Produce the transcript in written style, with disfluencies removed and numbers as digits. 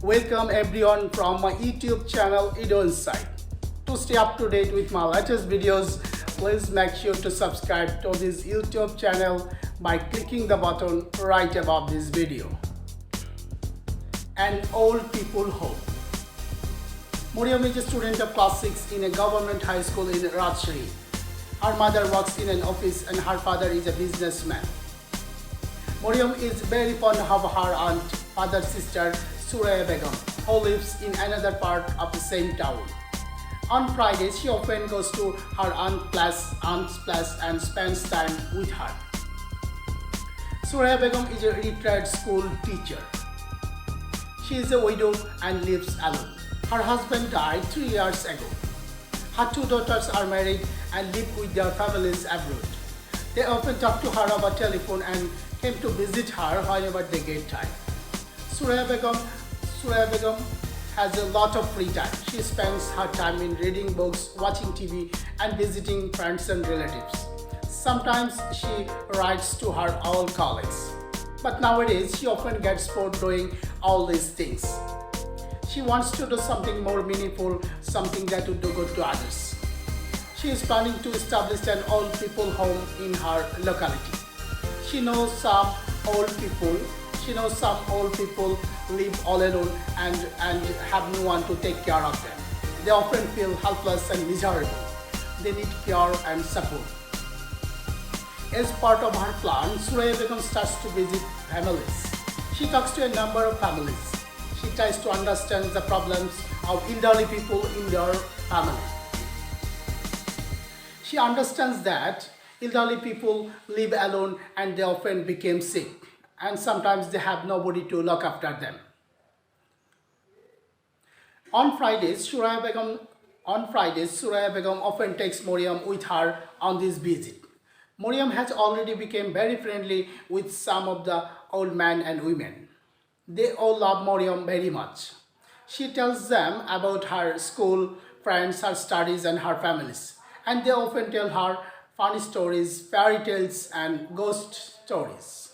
Welcome everyone from my YouTube channel Eduinside. To stay up to date with my latest videos, please make sure to subscribe to this YouTube channel by clicking the button right above this video. An old people home. Mariam is a student of class 6 in a government high school in Rajshahi. Her mother works in an office and her father is a businessman. Mariam is very fond of her aunt, father's sister, Suraya Begum, who lives in another part of the same town. On Fridays, she often goes to her aunt's place and spends time with her. Suraya Begum is a retired school teacher. She is a widow and lives alone. Her husband died 3 years ago. Her 2 daughters are married and live with their families abroad. They often talk to her over telephone and came to visit her whenever they get time. Suraya Begum has a lot of free time. She spends her time in reading books, watching TV and visiting friends and relatives. Sometimes she writes to her old colleagues. But nowadays she often gets bored doing all these things. She wants to do something more meaningful, something that would do good to others. She is planning to establish an old people home in her locality. She knows some old people live all alone and have no one to take care of them. They often feel helpless and miserable. They need care and support. As part of her plan, Suraya Begum starts to visit families. She talks to a number of families. She tries to understand the problems of elderly people in their family. She understands that elderly people live alone and they often become sick, and sometimes they have nobody to look after them. On Fridays, Suraya Begum often takes Mariam with her on this visit. Mariam has already become very friendly with some of the old men and women. They all love Mariam very much. She tells them about her school, friends, her studies and her families. And they often tell her funny stories, fairy tales and ghost stories.